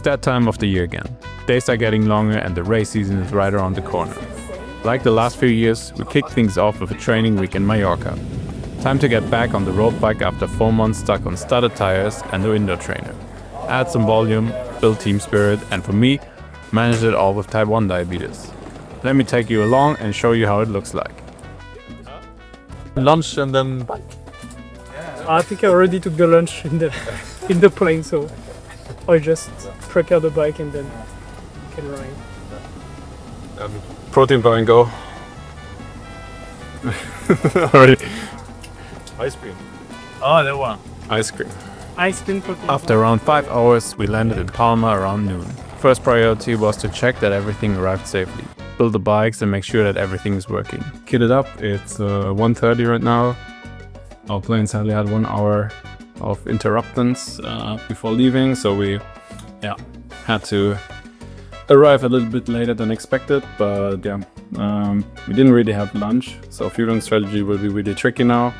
that time of the year again. Days are getting longer and the race season is right around the corner. Like the last few years, we kicked things off with a training week in Mallorca. Time to get back on the road bike after 4 months stuck on studded tires and the indoor trainer. Add some volume, build team spirit, and for me, manage it all with type 1 diabetes. Let me take you along and show you how it looks like. Lunch and then bike. I think I already took the lunch in the plane, so I just prepare the bike and then can ride. Protein bar and go. Already. Ice cream. Oh, that one. Ice cream. Ice cream protein. After around 5 hours, we landed in Palma around noon. First priority was to check that everything arrived safely. Build the bikes and make sure that everything is working. Kitted up. It's 1:30 right now. Our plane sadly had 1 hour of interruptions before leaving, so we had to arrive a little bit later than expected, but we didn't really have lunch, so fueling strategy will be really tricky now.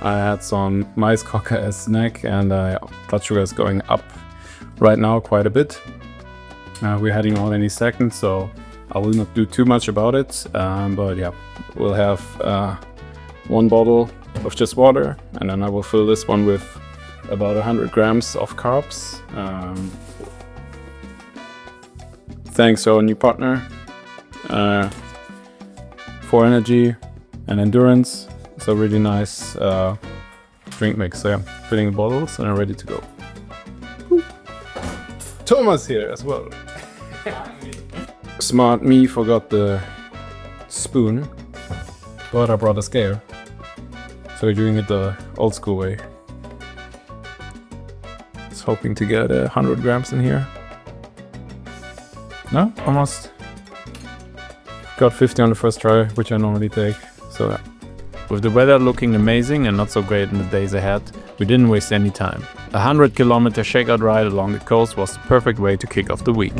I had some mais coca as snack, and blood sugar is going up right now quite a bit. We're heading out any second, so I will not do too much about it, but yeah, we'll have 1 bottle of just water, and then I will fill this one with about 100 grams of carbs. Thanks to our new partner for energy and endurance. It's a really nice drink mix. So yeah, filling the bottles and I'm ready to go. Woo. Thomas here as well. Smart me forgot the spoon, but I brought a scale. So we're doing it the old school way. Just hoping to get 100 grams in here. No, almost. Got 50 on the first try, which I normally take. So yeah. With the weather looking amazing and not so great in the days ahead, we didn't waste any time. A 100-kilometer shakeout ride along the coast was the perfect way to kick off the week.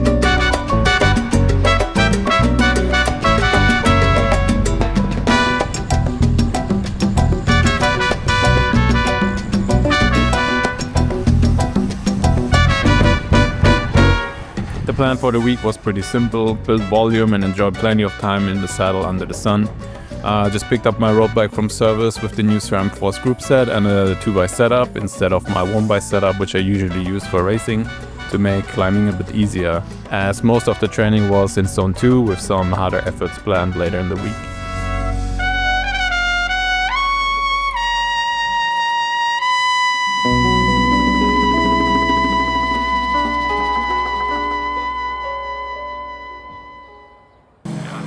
The plan for the week was pretty simple: build volume and enjoy plenty of time in the saddle under the sun. Just picked up my road bike from service with the new SRAM Force group set and a 2x setup instead of my 1x setup, which I usually use for racing, to make climbing a bit easier, as most of the training was in Zone 2 with some harder efforts planned later in the week.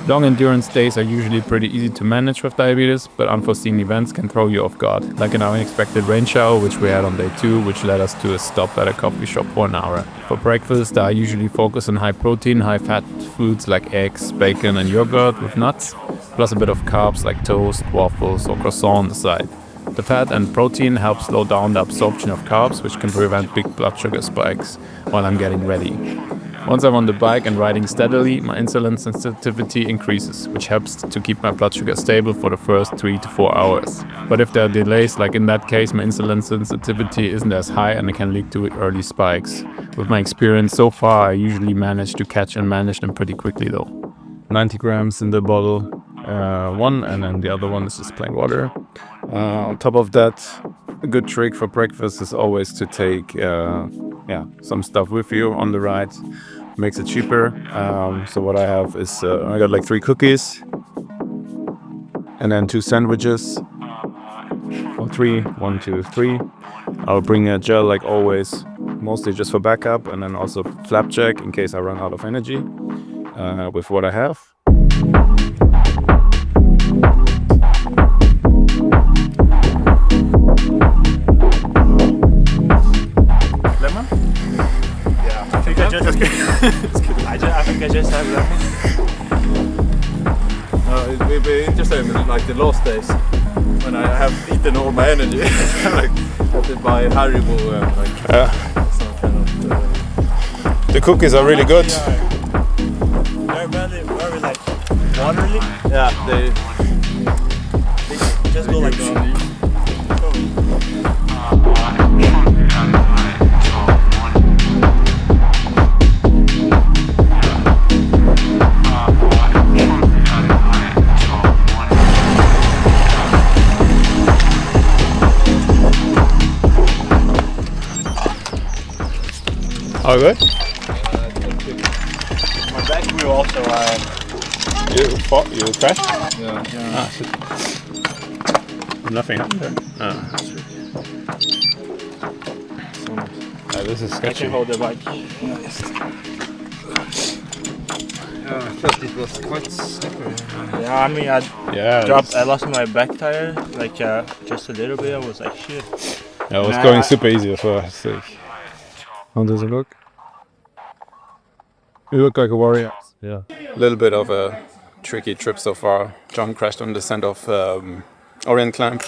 Long endurance days are usually pretty easy to manage with diabetes, but unforeseen events can throw you off guard, like an unexpected rain shower which we had on day 2, which led us to a stop at a coffee shop for an hour. For breakfast, I usually focus on high protein, high fat foods like eggs, bacon and yogurt with nuts, plus a bit of carbs like toast, waffles or croissant on the side. The fat and protein help slow down the absorption of carbs, which can prevent big blood sugar spikes while I'm getting ready. Once I'm on the bike and riding steadily, my insulin sensitivity increases, which helps to keep my blood sugar stable for the first 3 to 4 hours. But if there are delays, like in that case, my insulin sensitivity isn't as high and it can lead to early spikes. With my experience so far, I usually manage to catch and manage them pretty quickly though. 90 grams in the bottle, one, and then the other one is just plain water. On top of that, a good trick for breakfast is always to take some stuff with you on the ride. Makes it cheaper. So what I have is I got like 3 cookies and then 2 sandwiches. Or 3, 1, 2, 3. I'll bring a gel like always, mostly just for backup, and then also flapjack in case I run out of energy with what I have. I think I just have that. It will be interesting in like the last days when I have eaten all my energy. Like I did buy Haribo some kind of. The cookies are really good. They're very like watery. Yeah, they just go like that. All good? My back wheel also. You crashed? Yeah. Ah, shit. Nothing happened there. Ah, that's really. This is I sketchy. can hold the bike. I thought it was quite slippery. Yeah, I mean, I Yeah, dropped. I lost my back tire, like just a little bit. I was like, shit. yeah, it was Nah. going super easy as well. It's like, how does it look? You look like a warrior. Yeah. A little bit of a tricky trip so far. John crashed on the descent of Orient Climb,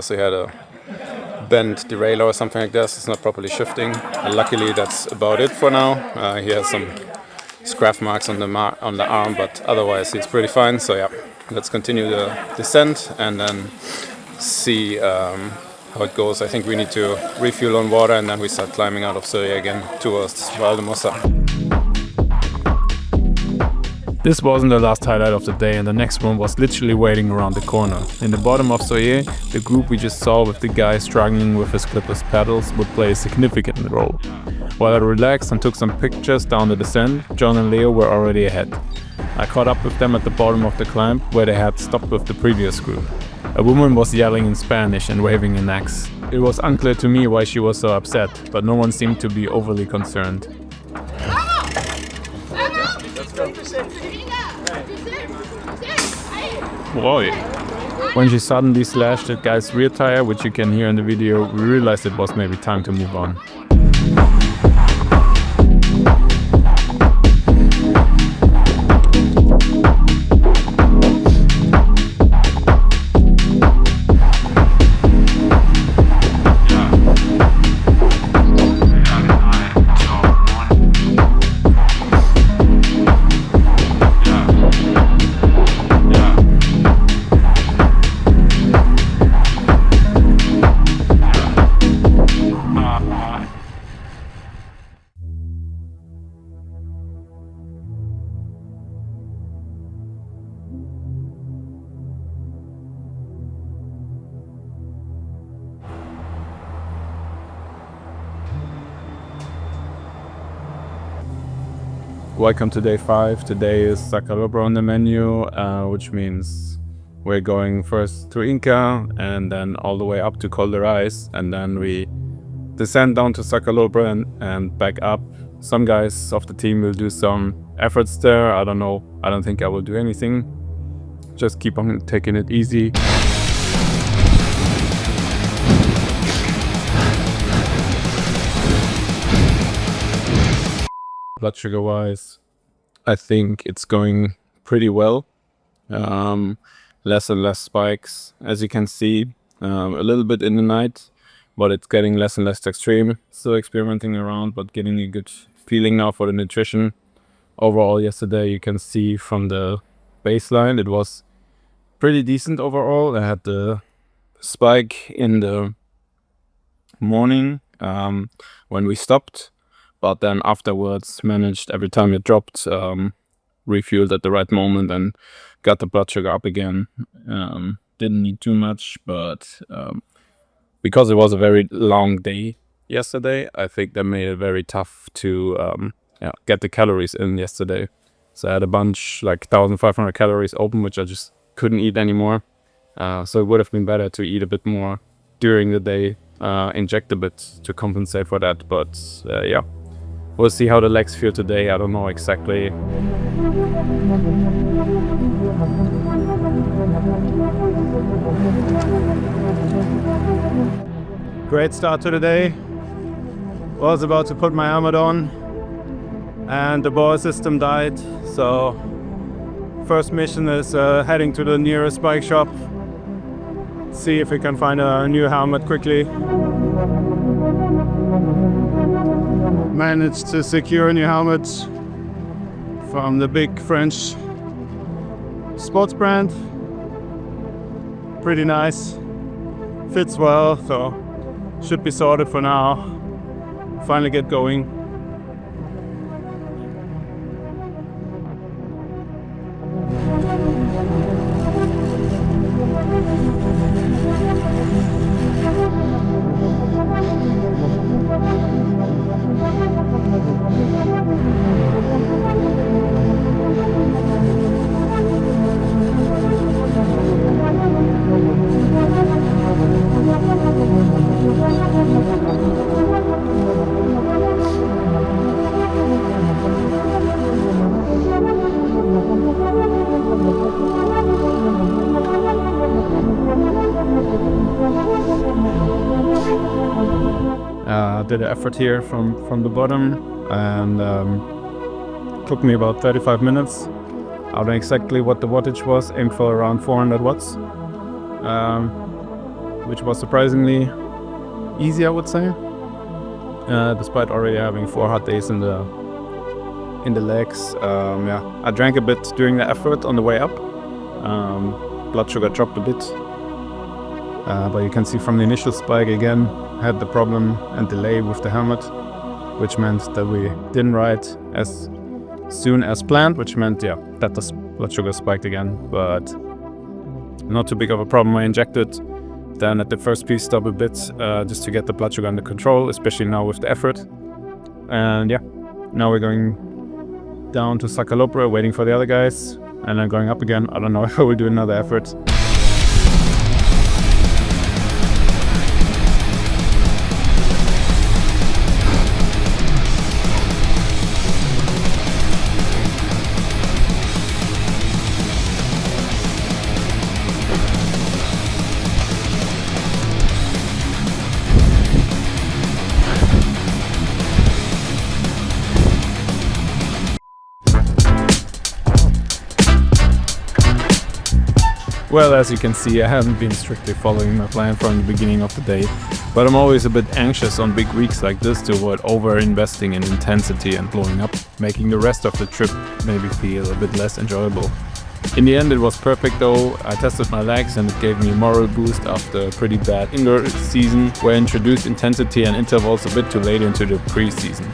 so he had a bent derailleur or something like this. It's not properly shifting. Luckily, that's about it for now. He has some scrap marks on the arm, but otherwise he's pretty fine. So yeah, let's continue the descent and then see how it goes. I think we need to refuel on water and then we start climbing out of Syria again towards Valdemossa. This wasn't the last highlight of the day, and the next one was literally waiting around the corner. In the bottom of Soye, the group we just saw with the guy struggling with his clipless pedals would play a significant role. While I relaxed and took some pictures down the descent, John and Leo were already ahead. I caught up with them at the bottom of the climb, where they had stopped with the previous group. A woman was yelling in Spanish and waving an axe. It was unclear to me why she was so upset, but no one seemed to be overly concerned. Whoa. When she suddenly slashed the guy's rear tire, which you can hear in the video, we realized it was maybe time to move on. Welcome to day 5. Today is Calobra on the menu, which means we're going first to Inca and then all the way up to Col de Reis, and then we descend down to Calobra and back up. Some guys of the team will do some efforts there. I don't know. I don't think I will do anything. Just keep on taking it easy. Blood sugar wise, I think it's going pretty well. Less and less spikes, as you can see. A little bit in the night, but it's getting less and less extreme. Still experimenting around, but getting a good feeling now for the nutrition. Overall, yesterday you can see from the baseline it was pretty decent overall. I had the spike in the morning when we stopped, but then afterwards managed every time it dropped, refueled at the right moment and got the blood sugar up again. Didn't need too much, but because it was a very long day yesterday, I think that made it very tough to get the calories in yesterday. So I had a bunch, like 1,500 calories open, which I just couldn't eat anymore. So it would have been better to eat a bit more during the day, inject a bit to compensate for that. But yeah, we'll see how the legs feel today. I don't know exactly. Great start to the day. Was about to put my helmet on and the ball system died. So first mission is heading to the nearest bike shop. See if we can find a new helmet quickly. Managed to secure a new helmet from the big French sports brand. Pretty nice. Fits well, so should be sorted for now. Finally get going. Did an effort here from the bottom, and took me about 35 minutes. I don't know exactly what the wattage was, aimed for around 400 watts, which was surprisingly easy, I would say, despite already having 4 hot days in the legs. I drank a bit during the effort on the way up. Blood sugar dropped a bit, but you can see from the initial spike again, had the problem and delay with the helmet, which meant that we didn't ride as soon as planned, which meant that the blood sugar spiked again, but not too big of a problem. I injected then at the first piece stop a bit, just to get the blood sugar under control, especially now with the effort. And now we're going down to Calobra, waiting for the other guys, and then going up again. I don't know if I will do another effort. Well, as you can see, I haven't been strictly following my plan from the beginning of the day, but I'm always a bit anxious on big weeks like this to avoid over-investing in intensity and blowing up, making the rest of the trip maybe feel a bit less enjoyable. In the end, it was perfect though. I tested my legs and it gave me a moral boost after a pretty bad indoor season where I introduced intensity and intervals a bit too late into the pre-season.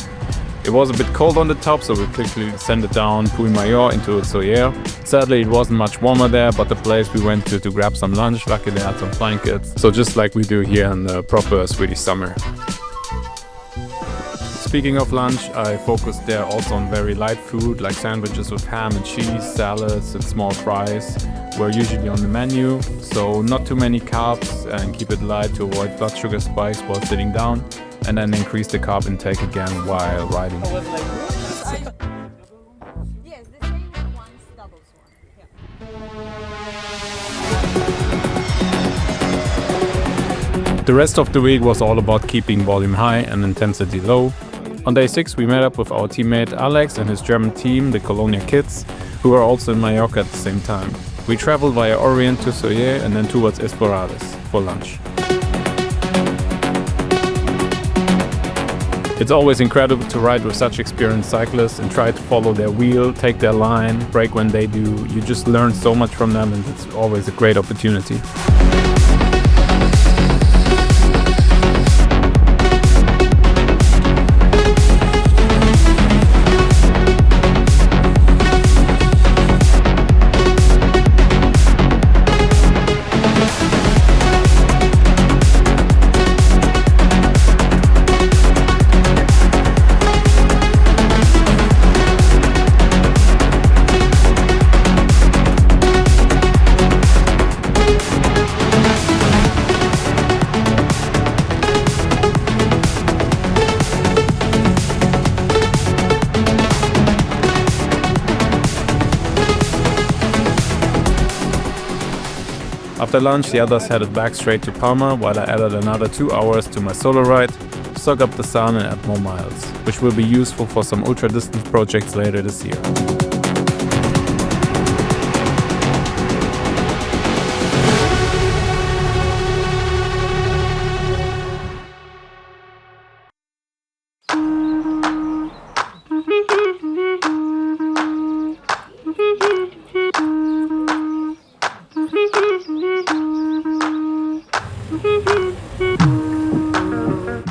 It was a bit cold on the top, so we quickly descended down Puy-Mayor into Soyer. Sadly, it wasn't much warmer there, but the place we went to grab some lunch, luckily they had some blankets. So just like we do here in the proper Swedish summer. Speaking of lunch, I focused there also on very light food, like sandwiches with ham and cheese, salads and small fries were usually on the menu. So not too many carbs and keep it light to avoid blood sugar spikes while sitting down. And then increase the carb intake again while riding. Yes, the same one's doubles one. The rest of the week was all about keeping volume high and intensity low. On day 6 we met up with our teammate Alex and his German team, the Colonia Kids, who were also in Mallorca at the same time. We traveled via Orient to Soyer and then towards Esporades for lunch. It's always incredible to ride with such experienced cyclists and try to follow their wheel, take their line, brake when they do. You just learn so much from them and it's always a great opportunity. After lunch, the others headed back straight to Palma, while I added another 2 hours to my solo ride to soak up the sun and add more miles, which will be useful for some ultra-distance projects later this year.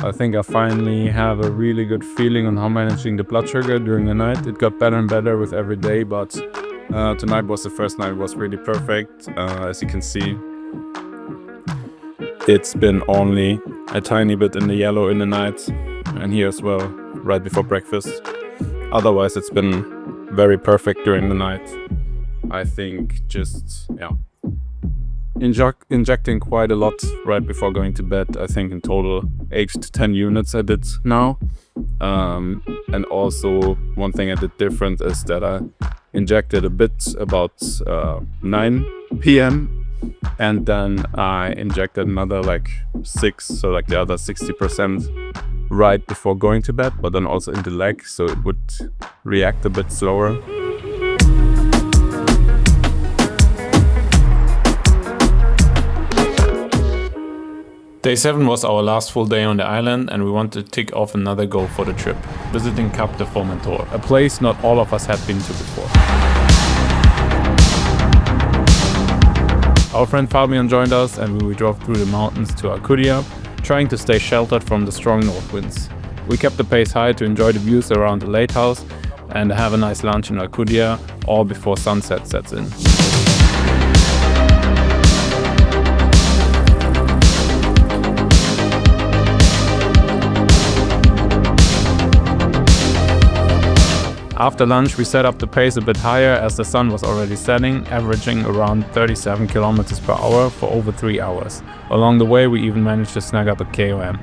I think I finally have a really good feeling on how managing the blood sugar during the night. It got better and better with every day, but tonight was the first night. It was really perfect. As you can see, it's been only a tiny bit in the yellow in the night, and here as well, right before breakfast. Otherwise, it's been very perfect during the night. I think just, injecting quite a lot right before going to bed. I think in total 8 to 10 units I did now. And also one thing I did different is that I injected a bit about 9 p.m. and then I injected another like 6, so like the other 60% right before going to bed, but then also in the leg, so it would react a bit slower. Day 7 was our last full day on the island, and we wanted to tick off another goal for the trip, visiting Cap de Formentor, a place not all of us had been to before. Our friend Fabian joined us, and we drove through the mountains to Alcudia, trying to stay sheltered from the strong north winds. We kept the pace high to enjoy the views around the lighthouse and have a nice lunch in Alcudia, all before sunset sets in. After lunch, we set up the pace a bit higher as the sun was already setting, averaging around 37 km per hour for over 3 hours. Along the way, we even managed to snag up a KOM.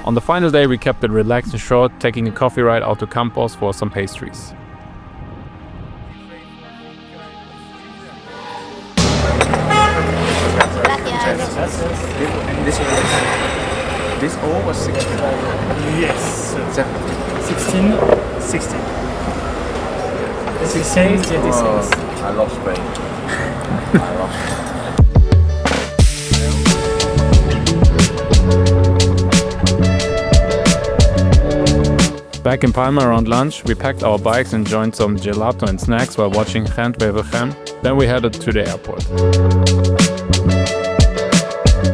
On the final day, we kept it relaxed and short, taking a coffee ride out to Campos for some pastries. This all was 16. Yes. 17. 16. This is 16. I lost weight. I lost. Back in Palma around lunch, we packed our bikes and joined some gelato and snacks while watching Gent Wevelgem. Then we headed to the airport.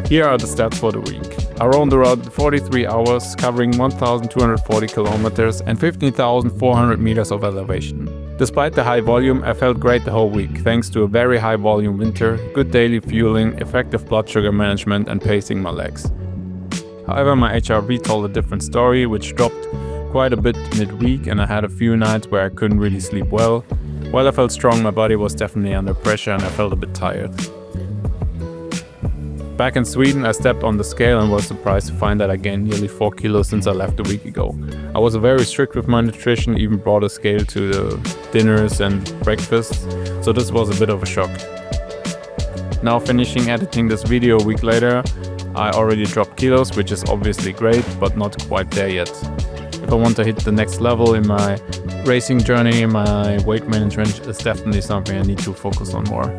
Here are the stats for the week. I rode the road 43 hours, covering 1,240 kilometers and 15,400 meters of elevation. Despite the high volume, I felt great the whole week, thanks to a very high volume winter, good daily fueling, effective blood sugar management and pacing my legs. However, my HRV told a different story, which dropped quite a bit midweek, and I had a few nights where I couldn't really sleep well. While I felt strong, my body was definitely under pressure and I felt a bit tired. Back in Sweden, I stepped on the scale and was surprised to find that I gained nearly 4 kilos since I left a week ago. I was very strict with my nutrition, even brought a scale to the dinners and breakfasts, so this was a bit of a shock. Now finishing editing this video a week later, I already dropped kilos, which is obviously great, but not quite there yet. If I want to hit the next level in my racing journey, my weight management is definitely something I need to focus on more.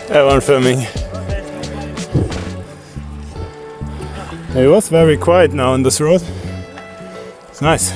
Everyone filming. It was very quiet now on this road. It's nice.